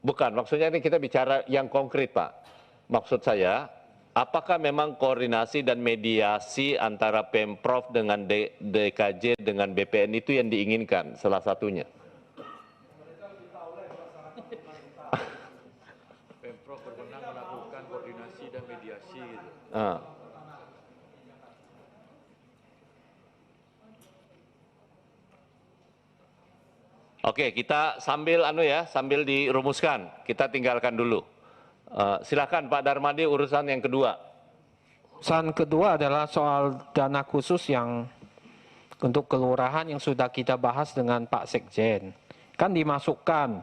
Bukan, maksudnya ini kita bicara yang konkret, Pak. Maksud saya, apakah memang koordinasi dan mediasi antara Pemprov dengan DKJ dengan BPN itu yang diinginkan salah satunya? Pemprov berwenang melakukan koordinasi dan mediasi gitu. Oke, kita sambil sambil dirumuskan, kita tinggalkan dulu. Silakan Pak Darmadi urusan yang kedua. Urusan kedua adalah soal dana khusus yang untuk kelurahan yang sudah kita bahas dengan Pak Sekjen. Kan dimasukkan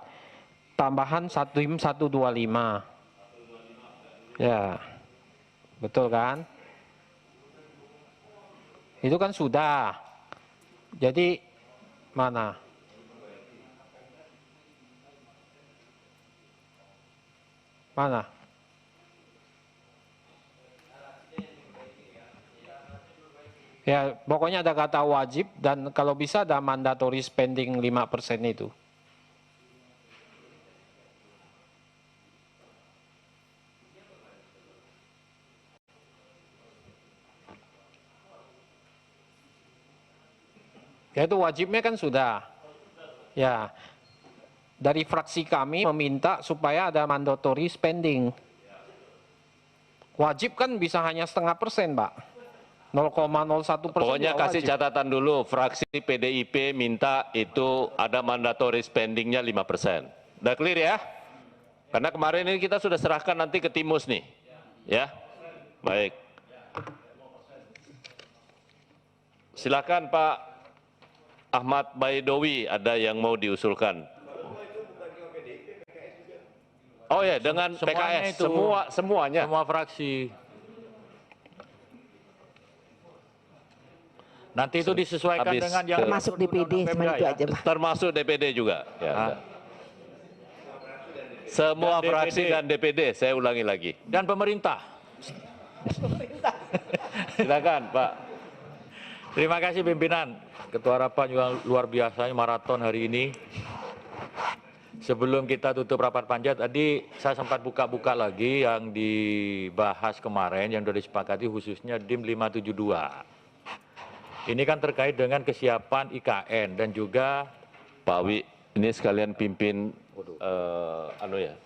tambahan tim 125. Ya, betul kan? Itu kan sudah. Jadi mana? Mana? Ya, pokoknya ada kata wajib dan kalau bisa ada mandatory spending 5% itu. Ya itu wajibnya kan sudah. Ya, dari fraksi kami meminta supaya ada mandatory spending. Wajib kan bisa hanya 0,5%, Pak. 0,01%. Pokoknya kasih catatan dulu, fraksi PDIP minta itu ada mandatory spendingnya 5%. Udah clear ya? Karena kemarin ini kita sudah serahkan nanti ke Timus nih. Ya, baik. Silakan Pak Ahmad Baidowi, ada yang mau diusulkan. Oh ya, dengan PKS, semuanya. Semua fraksi. Nanti itu disesuaikan Habis dengan yang termasuk DPD, cuma itu aja, Pak. Termasuk DPD juga. Ya, semua Dan fraksi DPD. dan DPD, saya ulangi lagi. Dan pemerintah. Silakan Pak. Terima kasih pimpinan. Ketua Rapat juga luar biasa maraton hari ini. Sebelum kita tutup rapat panjat, tadi saya sempat buka-buka lagi yang dibahas kemarin, yang sudah disepakati khususnya DIM 572. Ini kan terkait dengan kesiapan IKN dan juga Pak Wi, ini sekalian pimpin,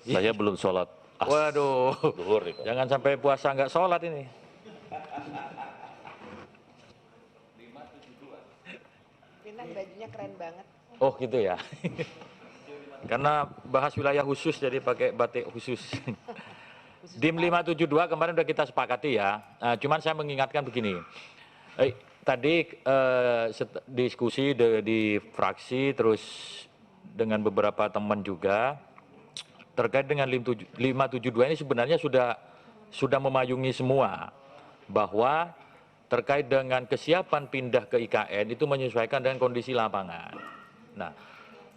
saya belum sholat. waduh, Duhur nih, Pak. jangan sampai puasa nggak sholat ini. Pimpinan bajunya keren banget. Oh gitu ya. Karena bahas wilayah khusus jadi pakai batik khusus. DIM 572 kemarin sudah kita sepakati ya. Cuman saya mengingatkan begini. Tadi diskusi di fraksi terus dengan beberapa teman juga terkait dengan 572 ini sebenarnya sudah memayungi semua bahwa terkait dengan kesiapan pindah ke IKN itu menyesuaikan dengan kondisi lapangan. Nah,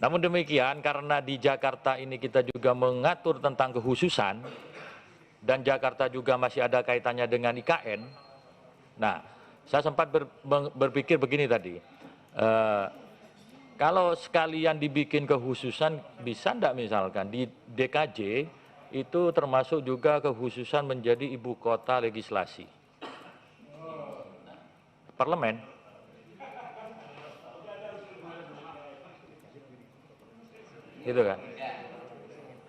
namun demikian karena di Jakarta ini kita juga mengatur tentang kekhususan dan Jakarta juga masih ada kaitannya dengan IKN. Nah, saya sempat berpikir begini tadi, kalau sekalian dibikin kekhususan bisa enggak misalkan di DKJ itu termasuk juga kekhususan menjadi ibu kota legislasi. Parlemen. Gitu kan?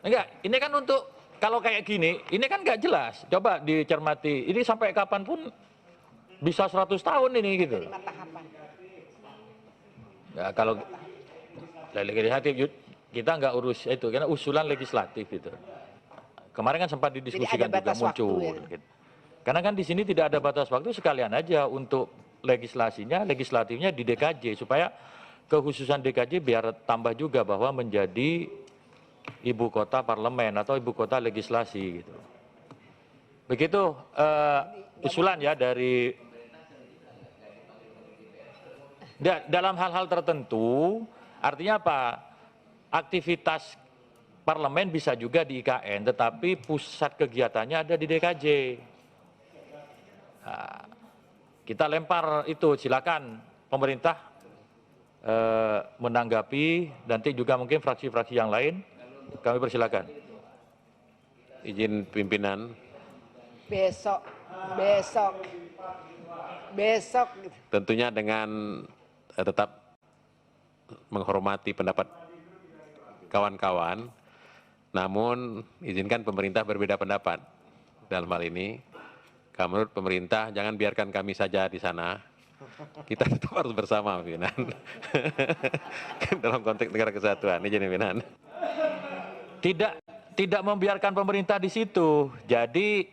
Enggak, ini kan untuk kalau kayak gini, ini kan enggak jelas. Coba dicermati, ini sampai kapanpun bisa 100 tahun ini gitu. 5 tahapan. Ya, kalau legislatif kita enggak urus itu, karena usulan legislatif itu. Kemarin kan sempat didiskusikan juga muncul. Waktu, ya? Gitu. Karena kan di sini tidak ada batas waktu, sekalian aja untuk legislatifnya di DKJ supaya kekhususan DKJ biar tambah juga bahwa menjadi ibu kota parlemen atau ibu kota legislasi gitu. Begitu usulan ya dari dalam hal-hal tertentu, artinya apa? Aktivitas parlemen bisa juga di IKN, tetapi pusat kegiatannya ada di DKJ. Nah, kita lempar itu, silakan pemerintah menanggapi, nanti juga mungkin fraksi-fraksi yang lain Kami persilakan. Izin pimpinan, Besok, besok, besok. tentunya dengan tetap menghormati pendapat kawan-kawan, namun izinkan pemerintah berbeda pendapat dalam hal ini. Kalau menurut pemerintah, jangan biarkan kami saja di sana. Kita tetap harus bersama, pimpinan. Dalam konteks negara kesatuan, izin pimpinan. Tidak membiarkan pemerintah di situ. Jadi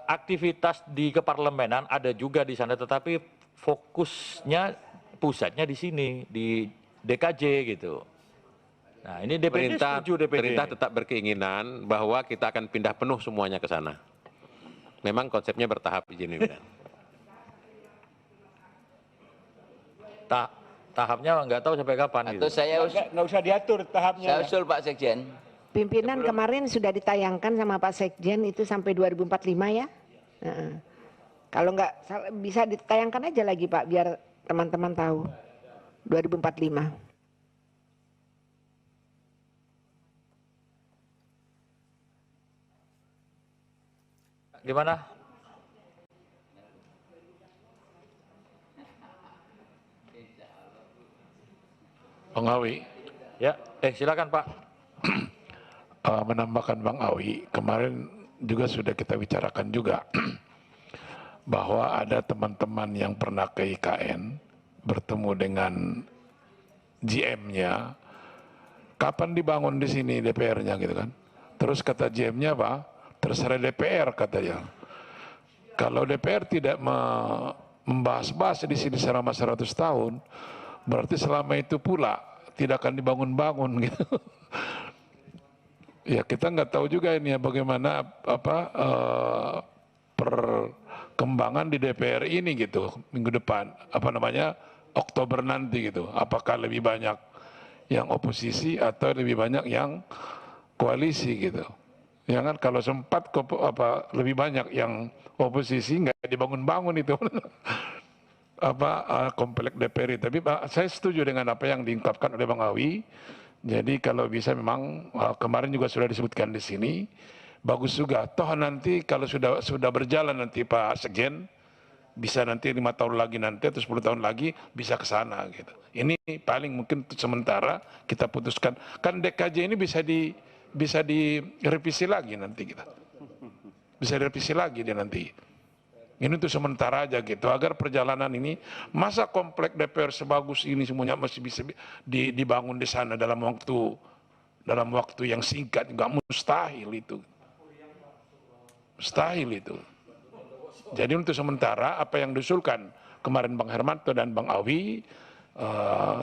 aktivitas di keparlemenan ada juga di sana, tetapi fokusnya pusatnya di sini, di DKJ gitu. Nah, ini DPD setuju, DPD. Pemerintah tetap berkeinginan bahwa kita akan pindah penuh semuanya ke sana. Memang konsepnya bertahap, izin pimpinan. Tahapnya nggak tahu sampai kapan Atau gitu. saya Nggak usah diatur tahapnya. saya usul Pak Sekjen. Pimpinan kemarin sudah ditayangkan sama Pak Sekjen itu sampai 2045 ya. Heeh. Kalau nggak bisa ditayangkan aja lagi Pak, biar teman-teman tahu. 2045. Gimana? Bang Awi, Ya, silakan Pak. menambahkan Bang Awi, kemarin juga sudah kita bicarakan juga bahwa ada teman-teman yang pernah ke IKN bertemu dengan GM-nya, kapan dibangun di sini DPR-nya gitu kan. Terus kata GM-nya apa? Terserah DPR katanya. Kalau DPR tidak membahas-bahas di sini selama 100 tahun, berarti selama itu pula tidak akan dibangun-bangun gitu. Ya kita nggak tahu juga ini ya bagaimana perkembangan di DPR ini gitu minggu depan, Oktober nanti gitu. Apakah lebih banyak yang oposisi atau lebih banyak yang koalisi gitu. Ya kan kalau sempat lebih banyak yang oposisi nggak dibangun-bangun itu. Komplek DPR. Tapi saya setuju dengan apa yang diungkapkan oleh Bang Awi. Jadi kalau bisa memang kemarin juga sudah disebutkan di sini, bagus juga. Toh nanti kalau sudah berjalan nanti Pak Sekjen, bisa nanti 5 tahun lagi nanti atau 10 tahun lagi bisa ke sana gitu. Ini paling mungkin sementara kita putuskan. Kan DKJ ini bisa direvisi lagi nanti kita. Bisa direvisi lagi dia nanti. Ini untuk sementara aja gitu, agar perjalanan ini, masa komplek DPR sebagus ini semuanya masih bisa dibangun di sana dalam waktu yang singkat, nggak mustahil itu. Mustahil itu. Jadi untuk sementara apa yang diusulkan kemarin Bang Hermanto dan Bang Awi,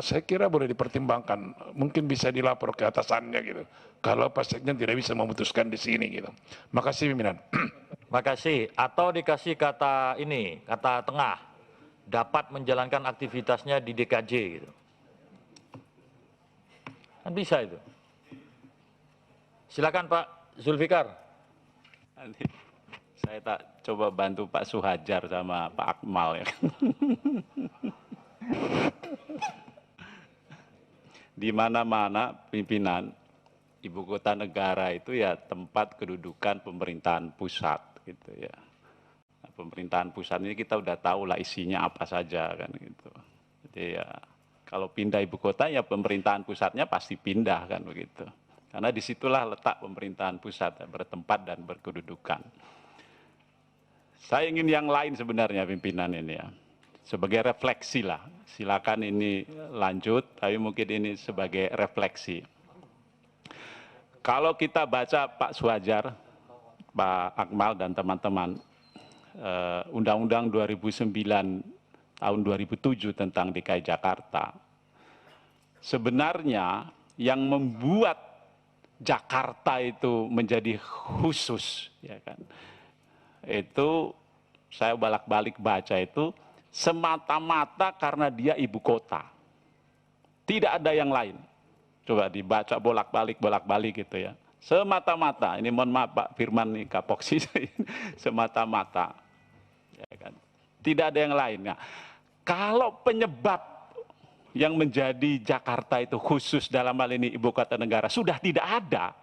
saya kira boleh dipertimbangkan, mungkin bisa dilapor ke atasannya gitu. Kalau Pak Sekjen tidak bisa memutuskan di sini gitu. Makasih pimpinan. Makasih. Atau dikasih kata tengah, dapat menjalankan aktivitasnya di DKJ gitu. Kan bisa itu. Silakan Pak Zulfikar. Nanti saya tak coba bantu Pak Suhajar sama Pak Akmal ya. Di mana-mana pimpinan ibu kota negara itu ya tempat kedudukan pemerintahan pusat gitu ya. Nah, pemerintahan pusat ini kita udah tahu lah isinya apa saja kan gitu. Jadi ya kalau pindah ibu kota ya pemerintahan pusatnya pasti pindah kan begitu. Karena disitulah letak pemerintahan pusat bertempat dan berkedudukan. Saya ingin yang lain sebenarnya pimpinan ini ya. Sebagai refleksi lah, silakan ini lanjut, tapi mungkin ini sebagai refleksi. Kalau kita baca Pak Suhajar, Pak Akmal dan teman-teman, Undang-Undang 2009 tahun 2007 tentang DKI Jakarta, sebenarnya yang membuat Jakarta itu menjadi khusus, ya kan? Itu saya bolak-balik baca itu semata-mata karena dia ibu kota. Tidak ada yang lain. Coba dibaca bolak-balik gitu ya. Semata-mata, ini mohon maaf Pak Firman nih Kapoksi, semata-mata. Ya kan? Tidak ada yang lain. Nah, kalau penyebab yang menjadi Jakarta itu khusus dalam hal ini ibu kota negara sudah tidak ada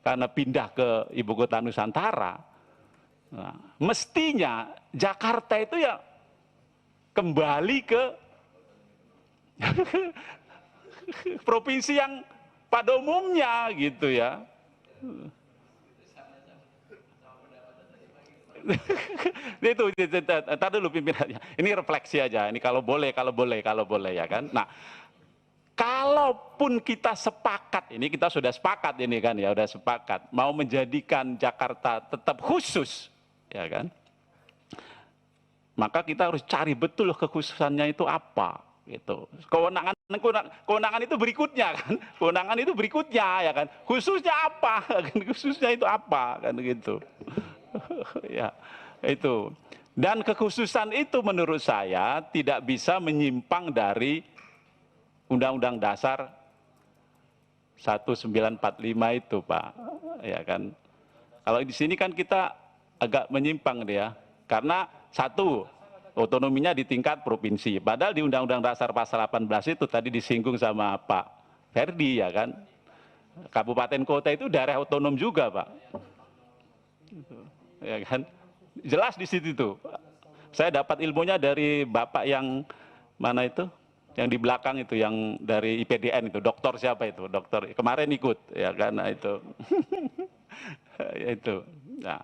karena pindah ke ibu kota Nusantara. Nah, mestinya Jakarta itu ya kembali ke provinsi yang pada umumnya gitu ya. Itu, ntar dulu pimpinannya. Ini refleksi aja. Ini kalau boleh ya kan. Nah, kalaupun kita sepakat, ini kita sudah sepakat ini kan ya, udah sepakat mau menjadikan Jakarta tetap khusus, ya kan. Maka kita harus cari betul kekhususannya itu apa, gitu. Kewenangan itu berikutnya kan, kewenangan itu berikutnya ya kan. Khususnya apa? Khususnya itu apa kan gitu. Ya, itu. Dan kekhususan itu menurut saya tidak bisa menyimpang dari Undang-Undang Dasar 1945 itu, Pak. Ya kan. Kalau di sini kan kita agak menyimpang dia, karena satu, otonominya di tingkat provinsi. Padahal di Undang-Undang Dasar pasal 18 itu tadi disinggung sama Pak Ferdi ya kan. Kabupaten kota itu daerah otonom juga, Pak. Ya kan? Jelas di situ tuh. Saya dapat ilmunya dari Bapak yang mana itu? Yang di belakang itu, yang dari IPDN itu, dokter siapa itu? Dokter kemarin ikut ya kan, itu. Itu. Nah,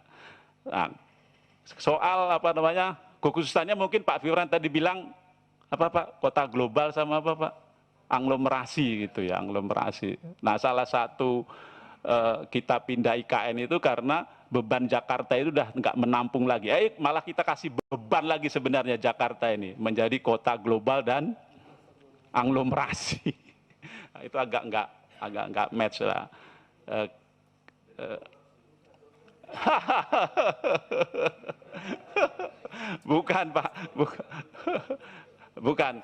soal apa namanya? Kekhususannya mungkin Pak Fioran tadi bilang apa Pak? Kota global sama apa Pak? Aglomerasi gitu ya, aglomerasi. Nah, salah satu kita pindah IKN itu karena beban Jakarta itu udah nggak menampung lagi. Malah kita kasih beban lagi sebenarnya Jakarta ini menjadi kota global dan aglomerasi. Nah, itu agak nggak match lah. Bukan Pak, bukan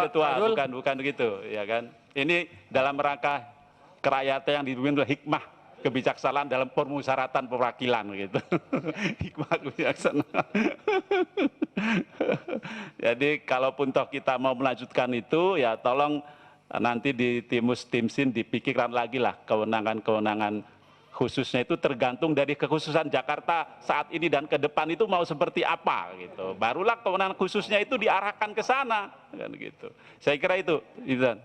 ketua, bukan begitu, ya kan? Ini dalam rangka kerakyatan yang dipimpin oleh hikmah kebijaksanaan dalam permusyawaratan perwakilan gitu. Hikmah kebijaksanaan. Jadi kalaupun toh kita mau melanjutkan itu, ya tolong nanti di Timsin dipikirkan lagi lah kewenangan khususnya itu tergantung dari kekhususan Jakarta saat ini dan ke depan itu mau seperti apa gitu. Barulah kewenangan khususnya itu diarahkan ke sana kan gitu. Saya kira itu, Izan.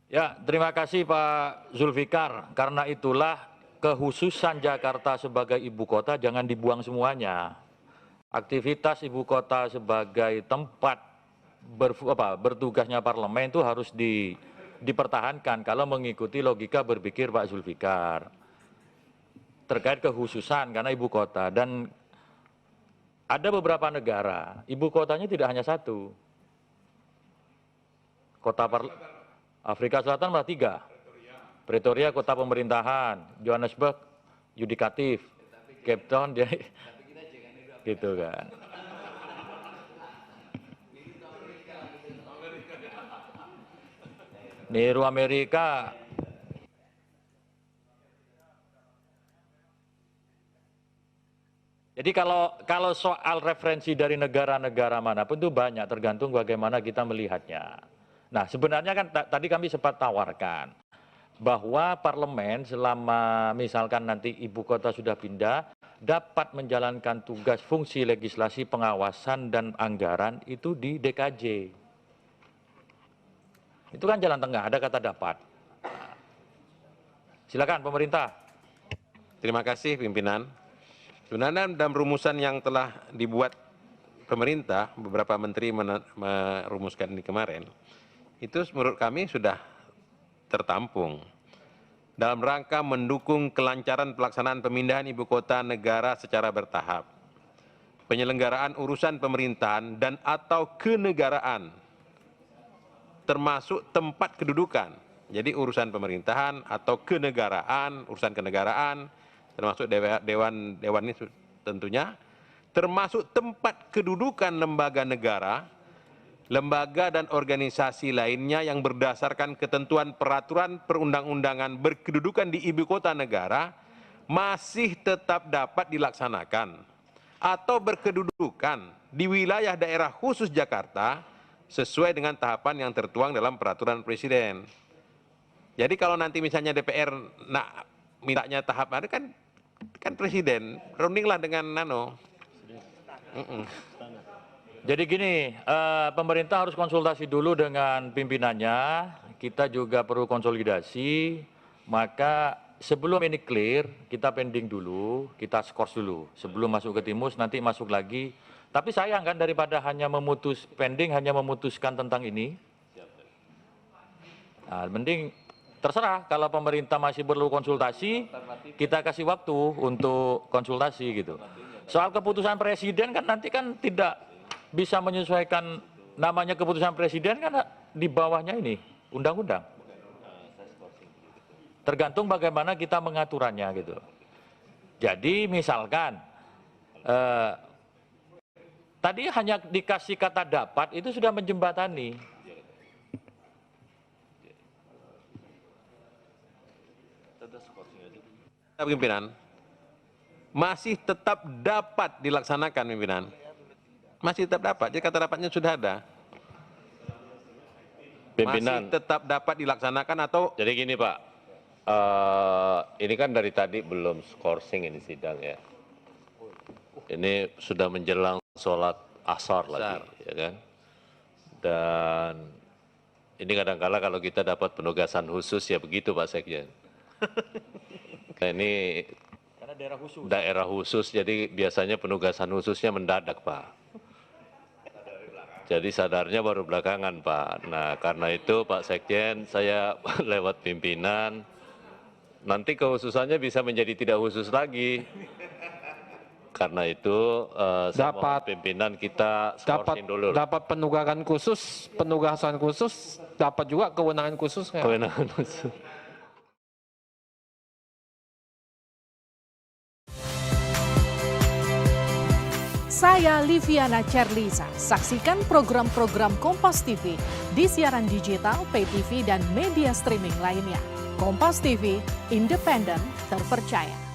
Ya, terima kasih Pak Zulfikar. Karena itulah kekhususan Jakarta sebagai ibu kota jangan dibuang semuanya. Aktivitas ibu kota sebagai tempat bertugasnya parlemen itu harus dipertahankan kalau mengikuti logika berpikir Pak Zulfikar. Terkait kekhususan karena ibu kota, dan ada beberapa negara ibu kotanya tidak hanya satu. Afrika Selatan malah 3. Pretoria kota pemerintahan, Johannesburg yudikatif, Cape Town dia gitu kan. Niru Amerika. Jadi kalau soal referensi dari negara-negara manapun itu banyak, tergantung bagaimana kita melihatnya. Nah, sebenarnya kan tadi kami sempat tawarkan bahwa parlemen selama misalkan nanti ibu kota sudah pindah, dapat menjalankan tugas fungsi legislasi, pengawasan, dan anggaran itu di DKJ. Itu kan jalan tengah, ada kata dapat. Silakan pemerintah. Terima kasih pimpinan. Sebenarnya dalam rumusan yang telah dibuat pemerintah, beberapa menteri merumuskan ini kemarin, itu menurut kami sudah tertampung. Dalam rangka mendukung kelancaran pelaksanaan pemindahan ibu kota negara secara bertahap, penyelenggaraan urusan pemerintahan dan atau kenegaraan, termasuk tempat kedudukan. Jadi urusan pemerintahan atau kenegaraan, urusan kenegaraan, termasuk dewan ini tentunya, termasuk tempat kedudukan lembaga negara, lembaga dan organisasi lainnya yang berdasarkan ketentuan peraturan perundang-undangan berkedudukan di ibu kota negara masih tetap dapat dilaksanakan atau berkedudukan di wilayah daerah khusus Jakarta sesuai dengan tahapan yang tertuang dalam peraturan presiden. Jadi kalau nanti misalnya DPR nak mintanya tahap ada kan presiden rundinglah dengan Jadi gini, pemerintah harus konsultasi dulu dengan pimpinannya, kita juga perlu konsolidasi, maka sebelum ini clear, kita pending dulu, kita skors dulu. Sebelum masuk ke Timus, nanti masuk lagi. Tapi sayang kan daripada hanya pending, hanya memutuskan tentang ini. Nah, mending terserah, kalau pemerintah masih perlu konsultasi, kita kasih waktu untuk konsultasi gitu. Soal keputusan presiden kan nanti kan tidak bisa menyesuaikan, namanya keputusan presiden kan di bawahnya ini undang-undang. Tergantung bagaimana kita mengaturannya gitu. Jadi misalkan tadi hanya dikasih kata dapat itu sudah menjembatani. Pimpinan masih tetap dapat dilaksanakan, pimpinan. Masih tetap dapat, jadi kata dapatnya sudah ada. Pimpinan. Masih tetap dapat dilaksanakan atau Jadi gini Pak, ini kan dari tadi belum skorsing ini sidang ya. Ini sudah menjelang sholat asar lagi, ya kan. Dan ini kadang-kala kalau kita dapat penugasan khusus ya begitu Pak Sekjen. Nah, ini Karena daerah khusus, jadi biasanya penugasan khususnya mendadak Pak. Jadi sadarnya baru belakangan Pak. Nah karena itu Pak Sekjen, saya lewat pimpinan, nanti kekhususannya bisa menjadi tidak khusus lagi. Karena itu saya mohon pimpinan kita skorsing dulu. Dapat penugasan khusus, dapat juga kewenangan khususnya. Kewenangan khusus. Saya Liviana Cerlisa. Saksikan program-program Kompas TV di siaran digital, pay TV, dan media streaming lainnya. Kompas TV, independen, terpercaya.